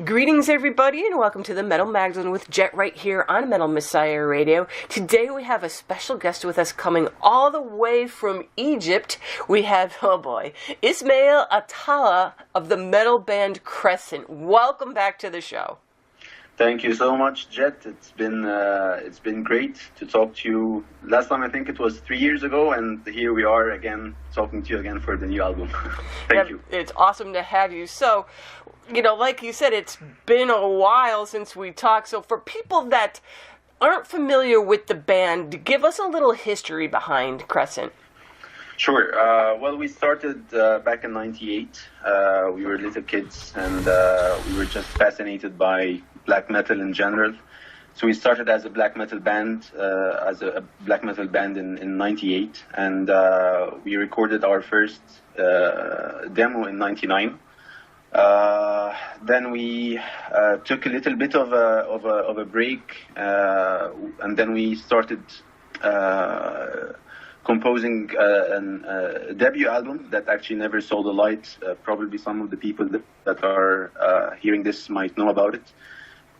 Greetings, everybody, and welcome to the Metal Magdalene with Jet right here on Metal Messiah Radio. Today we have a special guest with us coming all the way from Egypt. We have, oh boy, Ismaeel Attallah of the metal band Crescent. Welcome back to the show. Thank you so much, Jet. It's been great to talk to you. Last time I think it was 3 years ago, and here we are again talking to you again for the new album. Thank you. It's awesome to have you. So, like you said, it's been a while since we talked. So for people that aren't familiar with the band, give us a little history behind Crescent. Sure. Well, we started back in '98. We were little kids, and we were just fascinated by black metal in general. So we started as a black metal band, in '98, and we recorded our first demo in '99. Then we took a little bit of a break, and then we started composing a debut album that actually never saw the light. Probably some of the people that are hearing this might know about it.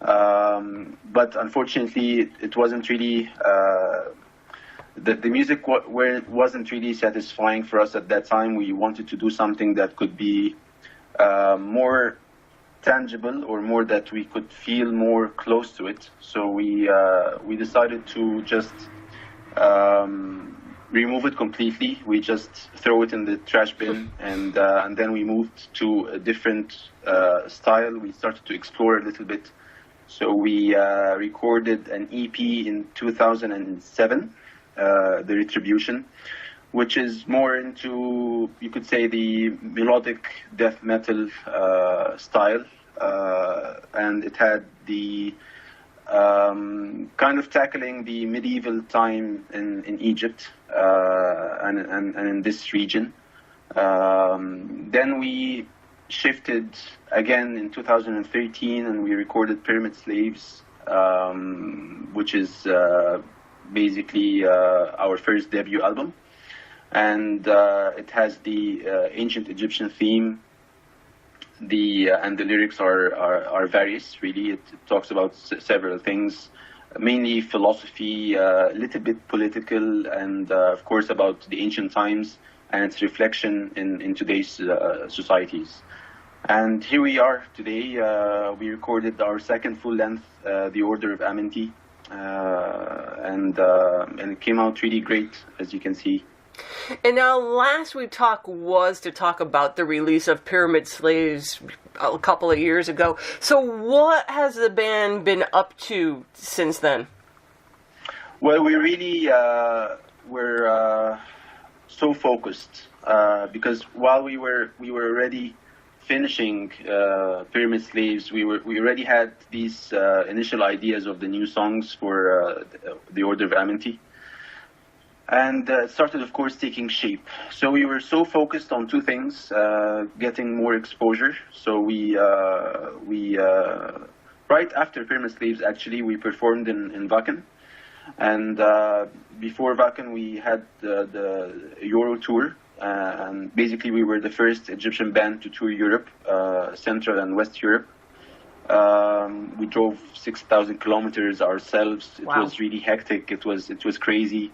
But unfortunately, it wasn't really, the music wasn't really satisfying for us at that time. We wanted to do something that could be more tangible, or more that we could feel more close to it. So we decided to just remove it completely. We just throw it in the trash bin, and then we moved to a different style. We started to explore a little bit. So we recorded an EP in 2007, The Retribution, which is more into, you could say, the melodic death metal style. And it had the kind of tackling the medieval time in Egypt and in this region. Then we shifted again in 2013, and we recorded Pyramid Slaves, which is basically our first debut album. And it has the ancient Egyptian theme. And the lyrics are various, really. It talks about several things, mainly philosophy, a little bit political, and of course about the ancient times and its reflection in today's societies. And here we are today. We recorded our second full length, The Order of Amenti, and it came out really great, as you can see. And now, last we talked was to talk about the release of Pyramid Slaves a couple of years ago. So what has the band been up to since then? Well, we really were so focused because while we were already finishing Pyramid Slaves, we already had these initial ideas of the new songs for the Order of Amenti. And it started, of course, taking shape. So we were so focused on two things: getting more exposure. So we right after Pyramid Slaves, actually, we performed in Wacken. And before Wacken, we had the Euro tour. And basically, we were the first Egyptian band to tour Europe, Central and West Europe. We drove 6,000 kilometers ourselves. It Wow. was really hectic. It was crazy.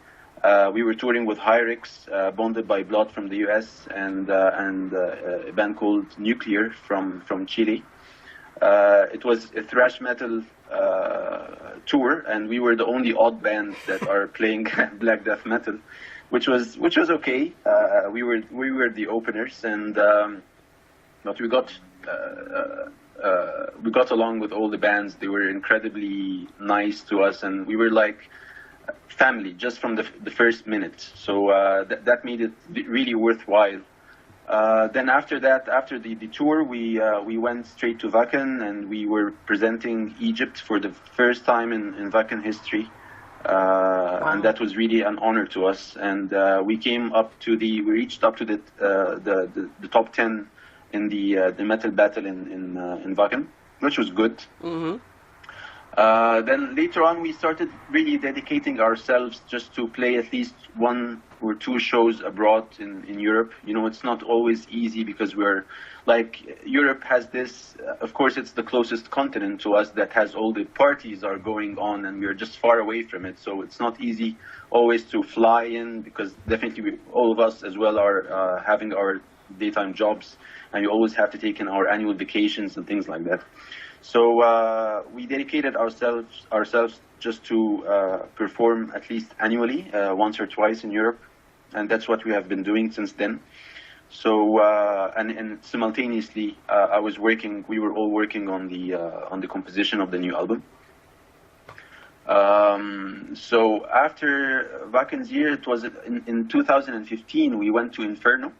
We were touring with Hyrix, Bonded by Blood from the US, and a band called Nuclear from Chile. It was a thrash metal tour, and we were the only odd band that are playing black death metal, which was okay. We were the openers, and but we got along with all the bands. They were incredibly nice to us, and we were like family just from the first minute. So that made it really worthwhile. Then after that, after the tour, we went straight to Wacken, and we were presenting Egypt for the first time in Wacken history. Wow. And that was really an honor to us. And we reached up to the top 10 in the metal battle in Wacken, which was good. Mm-hmm. Then later on, we started really dedicating ourselves just to play at least 1 or 2 shows abroad in Europe. You know, it's not always easy because we're like, Europe has this, of course, it's the closest continent to us that has all the parties are going on, and we're just far away from it. So it's not easy always to fly in, because definitely all of us as well are having our daytime jobs, and you always have to take in our annual vacations and things like that. So we dedicated ourselves just to perform at least annually, once or twice in Europe, and that's what we have been doing since then. So and simultaneously, we were all working on the composition of the new album. So after Vakenzier, it was in 2015, we went to Inferno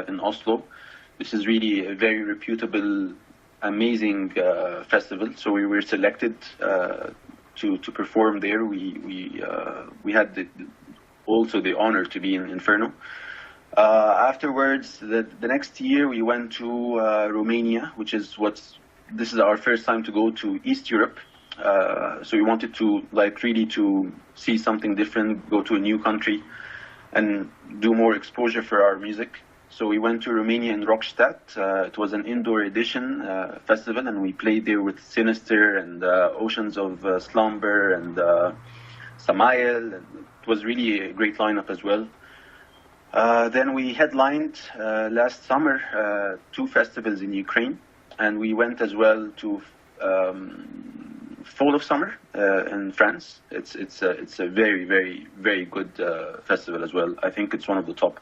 in Oslo. This is really a very reputable, amazing festival. So we were selected to perform there. We had also the honor to be in Inferno. Afterwards, the next year, we went to Romania, this is our first time to go to East Europe. So we wanted to really to see something different, go to a new country, and do more exposure for our music. So we went to Romania in Rockstadt. It was an indoor edition festival, and we played there with Sinister and Oceans of Slumber and Samael. It was really a great lineup as well. Then we headlined last summer 2 festivals in Ukraine, and we went as well to Fall of Summer in France. It's a very, very, very good festival as well. I think it's one of the top.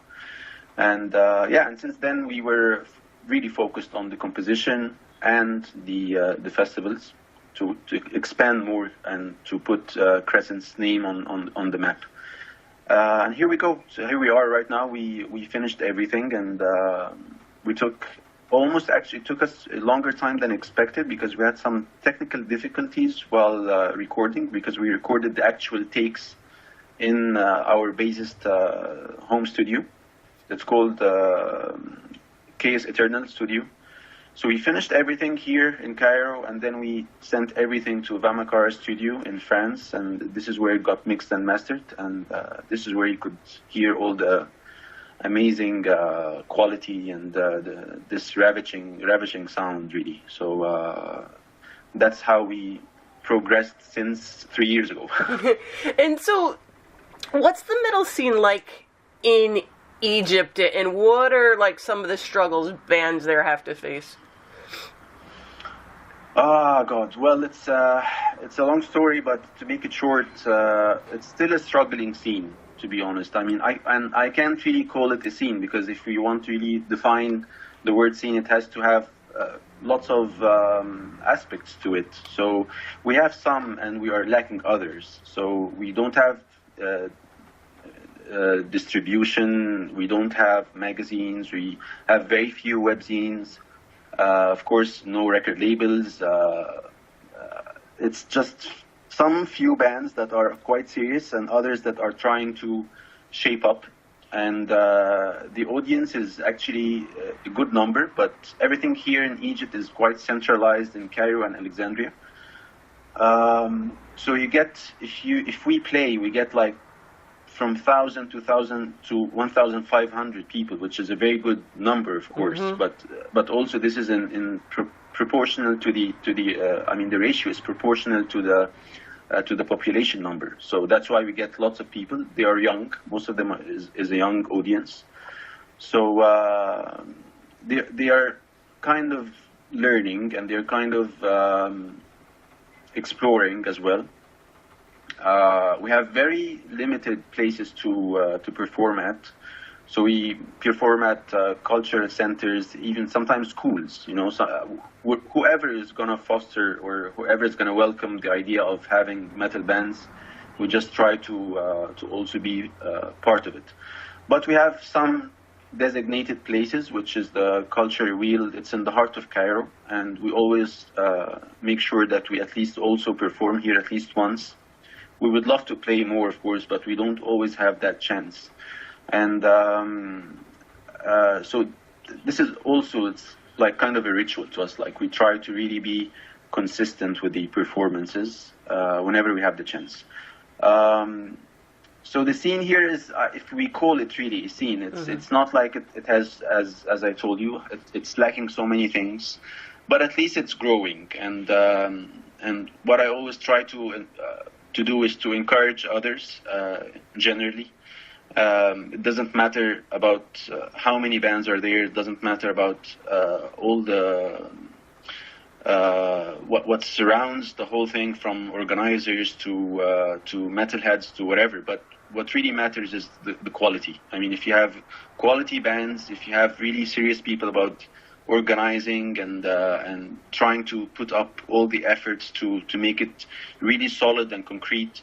And and since then we were really focused on the composition and the festivals to expand more and to put Crescent's name on the map. And here we go. So here we are right now. We finished everything, and we took it took us a longer time than expected, because we had some technical difficulties while recording, because we recorded the actual takes in our bassist home studio. It's called Chaos Eternal Studio. So we finished everything here in Cairo, and then we sent everything to Vamakara Studio in France, and this is where it got mixed and mastered, and this is where you could hear all the amazing quality and this ravishing sound, really. So that's how we progressed since 3 years ago. And so, what's the metal scene like in Egypt, and what are some of the struggles bands there have to face? God. Well, it's a long story, but to make it short, it's still a struggling scene, to be honest. I mean, I can't really call it a scene, because if we want to really define the word scene, it has to have lots of aspects to it. So we have some, and we are lacking others. So we don't have distribution, we don't have magazines, we have very few webzines, of course no record labels. It's just some few bands that are quite serious, and others that are trying to shape up, and the audience is actually a good number, but everything here in Egypt is quite centralized in Cairo and Alexandria. So you get, if we play, we get from 1,000 to 1,500 people, which is a very good number, of course. Mm-hmm. But also this is in proportional to the I mean, the ratio is proportional to the population number. So that's why we get lots of people. They are young. Most of them is a young audience. So they are kind of learning, and they're kind of exploring as well. We have very limited places to perform at, so we perform at cultural centers, even sometimes schools. You know, so whoever is going to foster or whoever is going to welcome the idea of having metal bands, we just try to also be part of it. But we have some designated places, which is the Culture Wheel. It's in the heart of Cairo, and we always make sure that we at least also perform here at least once. We would love to play more, of course, but we don't always have that chance. And so this is also, it's kind of a ritual to us. We try to really be consistent with the performances whenever we have the chance. So the scene here is, if we call it really a scene, it's not like it has, as I told you, it's lacking so many things, but at least it's growing. And what I always try to do is to encourage others generally. It doesn't matter about how many bands are there. It doesn't matter about all the what surrounds the whole thing, from organizers to metalheads to whatever. But what really matters is the quality. I mean, if you have quality bands, if you have really serious people about organizing and trying to put up all the efforts to make it really solid and concrete,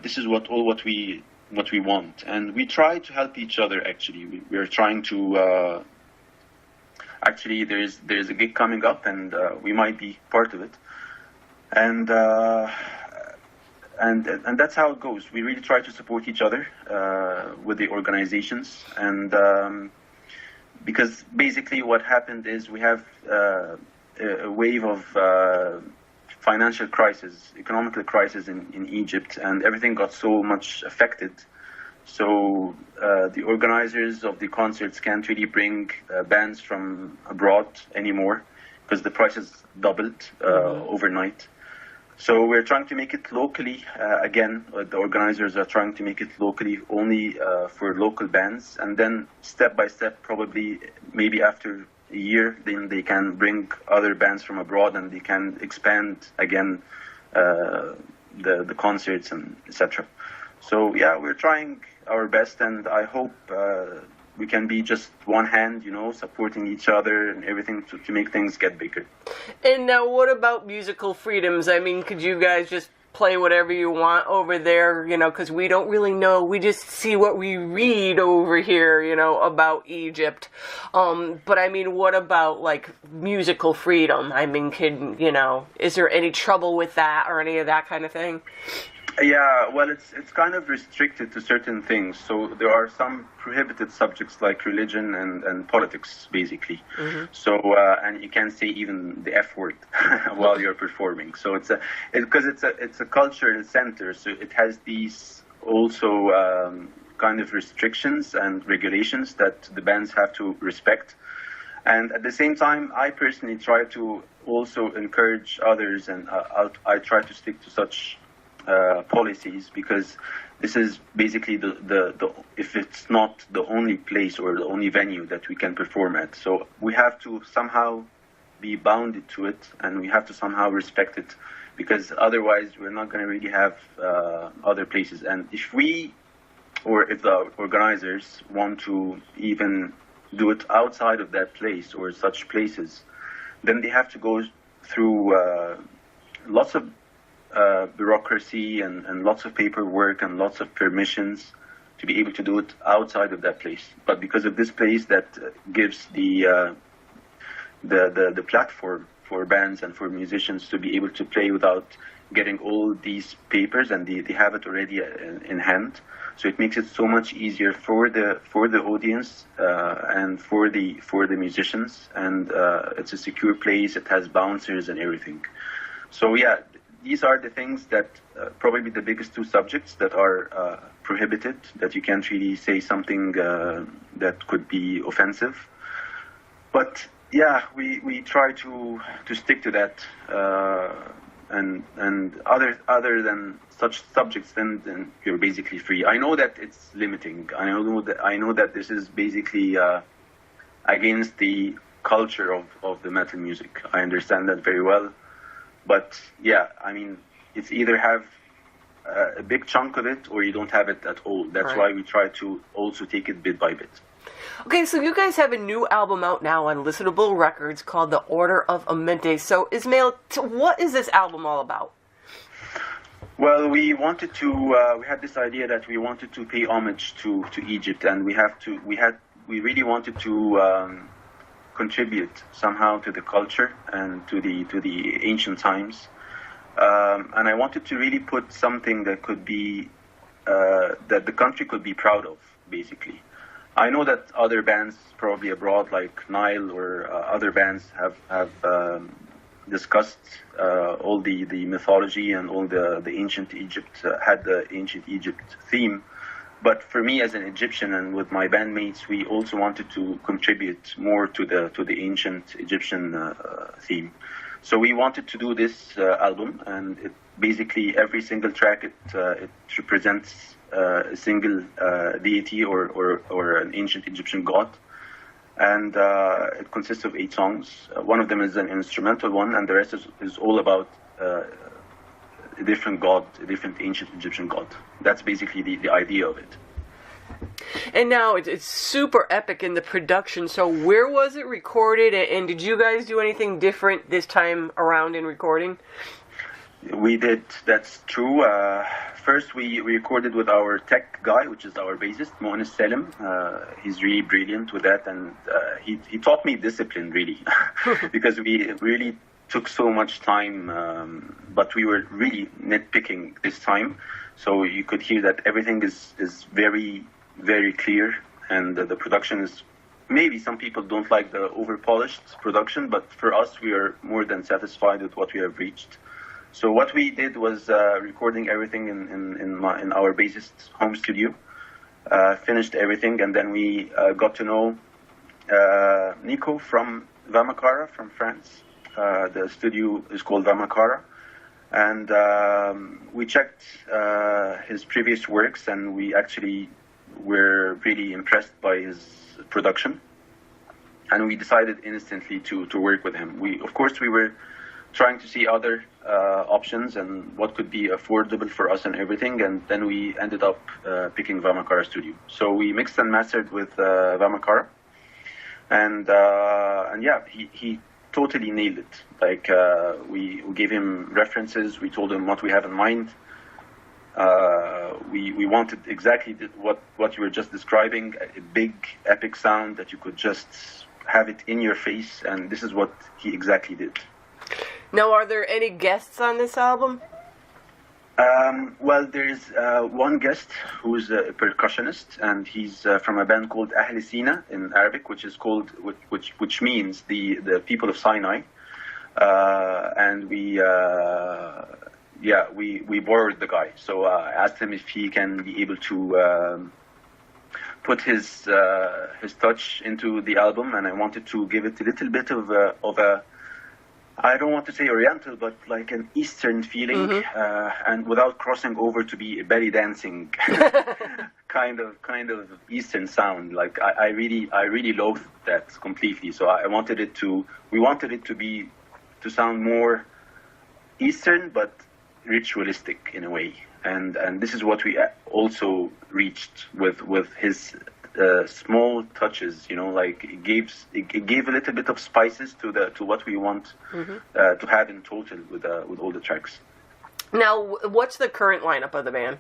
this is what we want. And we try to help each other. Actually, we are trying to. Actually, there's a gig coming up, and we might be part of it. And that's how it goes. We really try to support each other with the organizations, and because basically what happened is we have a wave of financial crisis, economical crisis in Egypt, and everything got so much affected. So the organizers of the concerts can't really bring bands from abroad anymore because the prices doubled overnight. So we're trying to make it locally again. The organizers are trying to make it locally only for local bands, and then step by step, probably maybe after a year, then they can bring other bands from abroad, and they can expand again the concerts and etc. So yeah, we're trying our best, and I hope we can be just one hand, supporting each other and everything to make things get bigger. And now, what about musical freedoms? I mean, could you guys just play whatever you want over there, because we don't really know. We just see what we read over here, about Egypt. But I mean, what about, like, musical freedom? I mean, is there any trouble with that or any of that kind of thing? Yeah, well, it's kind of restricted to certain things. So there are some prohibited subjects like religion and politics, basically. Mm-hmm. So and you can't say even the F word while you're performing. So it's a cultural center. So it has these also kind of restrictions and regulations that the bands have to respect. And at the same time, I personally try to also encourage others, and I try to stick to such policies, because this is basically the if it's not the only place or the only venue that we can perform at. So we have to somehow be bounded to it, and we have to somehow respect it, because otherwise we're not going to really have other places. And if the organizers want to even do it outside of that place or such places, then they have to go through lots of bureaucracy and lots of paperwork and lots of permissions to be able to do it outside of that place. But because of this place that gives the platform for bands and for musicians to be able to play without getting all these papers, and they have it already in hand. So it makes it so much easier for the audience and for the musicians, and it's a secure place. It has bouncers and everything. So yeah, these are the things that probably the biggest two subjects that are prohibited, that you can't really say something that could be offensive. But yeah, we try to stick to that, and other than such subjects, then you're basically free. I know that it's limiting. I know that this is basically against the culture of the metal music. I understand that very well. But yeah, I mean, it's either have a big chunk of it or you don't have it at all. That's why we try to also take it bit by bit. Okay, so you guys have a new album out now on Listenable Records called The Order of Amenti. So, Ismaeel, what is this album all about? Well, we wanted to. We had this idea that we wanted to pay homage to Egypt, and we really wanted to contribute somehow to the culture and to the ancient times. And I wanted to really put something that could be that the country could be proud of, basically. I know that other bands, probably abroad, like Nile or other bands, have discussed all the mythology and all the ancient Egypt, had the ancient Egypt theme. But for me as an Egyptian and with my bandmates, we also wanted to contribute more to the ancient Egyptian theme. So we wanted to do this album, and it basically every single track it represents a single deity or an ancient Egyptian god. And it consists of 8 songs. One of them is an instrumental one, and the rest is all about a different god, a different ancient Egyptian god. That's basically the idea of it. And now it's super epic in the production. So where was it recorded, and did you guys do anything different this time around in recording? We did, that's true. First, we recorded with our tech guy, which is our bassist, Mo'nis Salim. He's really brilliant with that, and he taught me discipline, really, because we really took so much time, but we were really nitpicking this time. So you could hear that everything is very, very clear, and the production is, maybe some people don't like the over-polished production, but for us, we are more than satisfied with what we have reached. So what we did was recording everything in our bassist's home studio, finished everything, and then we got to know Nico from Vamakara from France. The studio is called Vamakara, and we checked his previous works, and we actually were really impressed by his production, and we decided instantly to work with him. Of course we were trying to see other options and what could be affordable for us and everything, and then we ended up picking Vamakara Studio. So we mixed and mastered with Vamakara, and yeah, he totally nailed it. Like we gave him references, we told him what we have in mind. We wanted exactly what you were just describing, a big epic sound that you could just have it in your face, and this is what he exactly did. Now, are there any guests on this album? Well, there's one guest who's a percussionist, and he's from a band called Ahl Sina in Arabic, which means the people of Sinai. And we borrowed the guy. So I asked him if he can be able to put his touch into the album, and I wanted to give it a little bit of a I don't want to say Oriental, but like an Eastern feeling, and without crossing over to be a belly dancing kind of Eastern sound. Like I really loathed that completely. So we wanted it to sound more Eastern, but ritualistic in a way. And this is what we also reached with his small touches, like it gave a little bit of spices to what we want to have in total with all the tracks. Now, what's the current lineup of the band?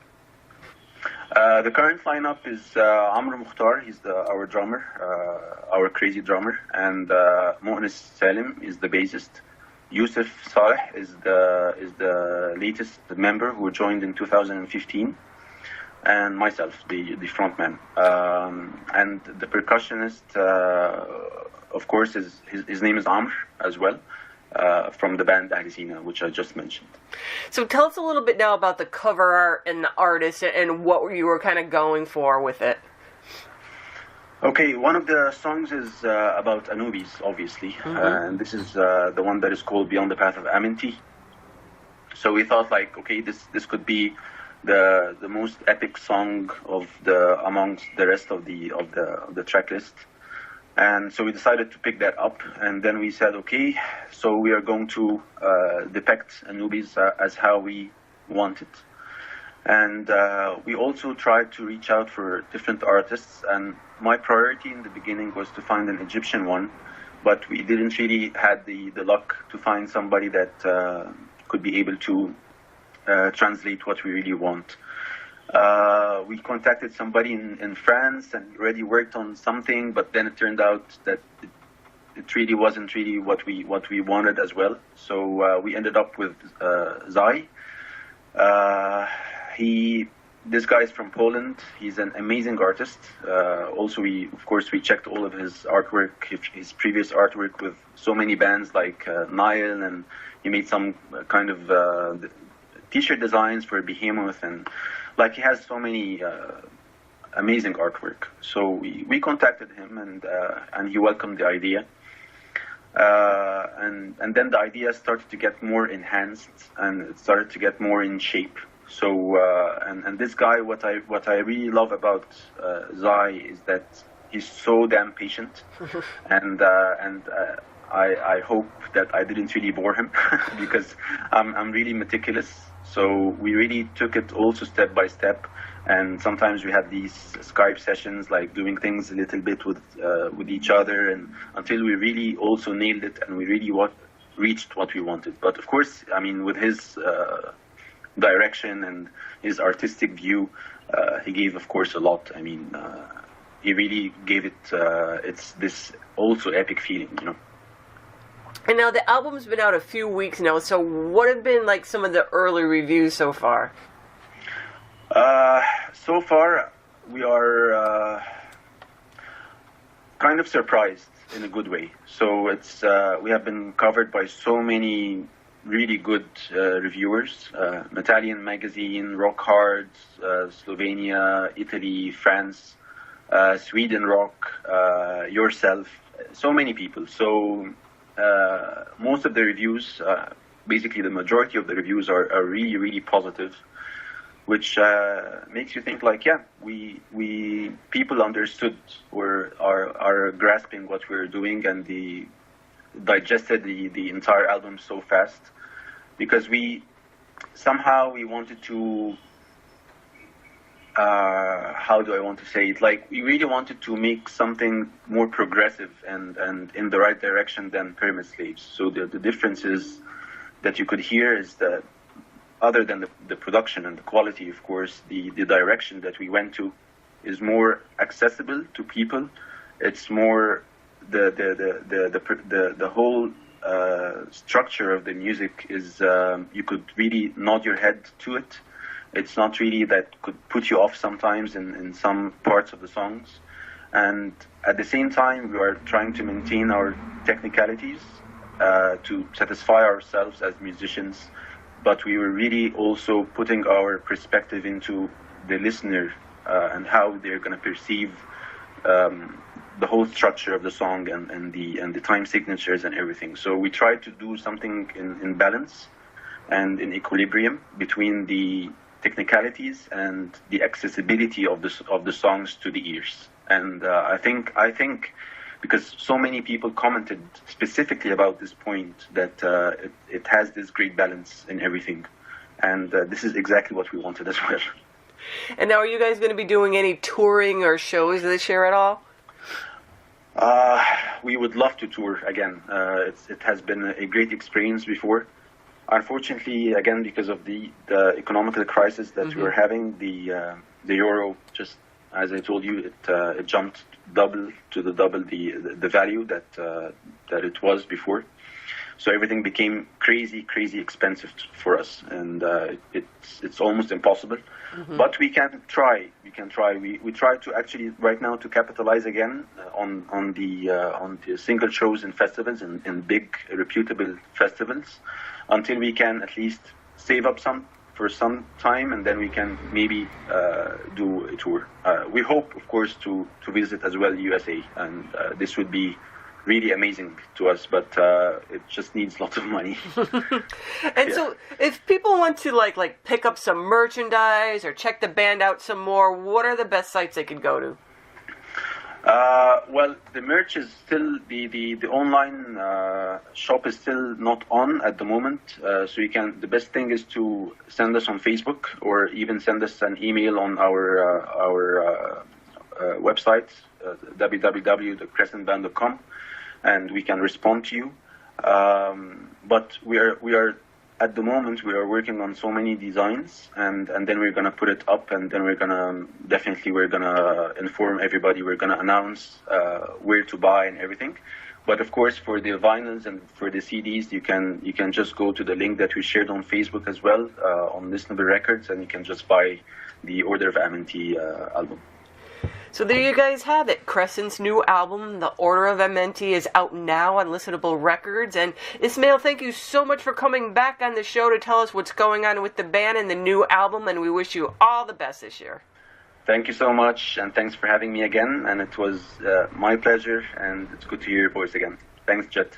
The current lineup is Amr Mukhtar, he's our drummer, our crazy drummer, and Mo'nis Salim is the bassist. Yusuf Saleh is the latest member who joined in 2015. And myself, the frontman, and the percussionist, of course, his name is Amr as well, from the band Ahl Sina, which I just mentioned. So tell us a little bit now about the cover art and the artist and what you were kind of going for with it. Okay, one of the songs is about Anubis, obviously, and this is the one that is called Beyond the Path of Amenti. So we thought, like, okay, this could be the most epic song amongst the rest of the track list, and so we decided to pick that up, and then we said, okay, so we are going to depict Anubis as how we want it, and we also tried to reach out for different artists, and my priority in the beginning was to find an Egyptian one, but we didn't really had the luck to find somebody that could be able to translate what we really want. We contacted somebody in France and already worked on something, but then it turned out that it really wasn't really what we wanted as well. So we ended up with Zai. He this guy is from Poland. He's an amazing artist. Also, of course, we checked all of his artwork, his previous artwork with so many bands like Nile, and he made some kind of t-shirt designs for Behemoth, and like he has so many amazing artwork. So we contacted him, and he welcomed the idea. And then the idea started to get more enhanced, and it started to get more in shape. So and this guy, what I really love about Zai is that he's so damn patient, and I hope that I didn't really bore him because I'm really meticulous. So we really took it also step by step, and sometimes we had these Skype sessions, like doing things a little bit with each other, and until we really also nailed it and we really reached what we wanted. But of course, I mean, with his direction and his artistic view, he gave, of course, a lot. I mean, he really gave it it's this also epic feeling, you know. And now the album's been out a few weeks now, so what have been like some of the early reviews so far? So far, we are kind of surprised in a good way. So it's we have been covered by so many really good reviewers: Metal Magazine, Rock Hard, Slovenia, Italy, France, Sweden Rock, yourself. So many people. So most of the reviews, basically the majority of the reviews, are really, really positive, which makes you think like, yeah, we people understood or are grasping what we're doing, and digested the entire album so fast, because we wanted to how do I want to say it? Like, we really wanted to make something more progressive and in the right direction than Pyramid Slaves. So the differences that you could hear is that, other than the production and the quality, of course, the direction that we went to is more accessible to people. It's more the whole structure of the music is you could really nod your head to it. It's not really that could put you off sometimes in some parts of the songs. And at the same time, we are trying to maintain our technicalities to satisfy ourselves as musicians. But we were really also putting our perspective into the listener and how they're going to perceive the whole structure of the song and the time signatures and everything. So we tried to do something in balance and in equilibrium between the technicalities and the accessibility of the songs to the ears. And I think because so many people commented specifically about this point, that it has this great balance in everything, and this is exactly what we wanted as well. And now, are you guys going to be doing any touring or shows this year at all? We would love to tour again. It has been a great experience before. Unfortunately, again, because of the economical crisis that we're having, the euro, just as I told you, it jumped double the value that it was before. So everything became crazy expensive for us, and it's almost impossible. But we can try. We try to actually right now to capitalize again on the single shows in festivals and big reputable festivals, until we can at least save up for some time, and then we can maybe do a tour. We hope, of course, to visit as well USA, and this would be really amazing to us, but it just needs lots of money. And so, if people want to like pick up some merchandise or check the band out some more, what are the best sites they could go to? Well, the merch is still the online shop is still not on at the moment. So the best thing is to send us on Facebook, or even send us an email on our website, www.thecrescentband.com, and we can respond to you. But we are at the moment we are working on so many designs, and then we're gonna put it up, and then we're gonna inform everybody. We're gonna announce where to buy and everything. But of course, for the vinyls and for the CDs, you can just go to the link that we shared on Facebook as well, on Listenable Records, and you can just buy the Order of Amenti album. So there you guys have it. Crescent's new album, The Order of Amenti, is out now on Listenable Records. And Ismaeel, thank you so much for coming back on the show to tell us what's going on with the band and the new album, and we wish you all the best this year. Thank you so much, and thanks for having me again. And it was my pleasure, and it's good to hear your voice again. Thanks, Jet.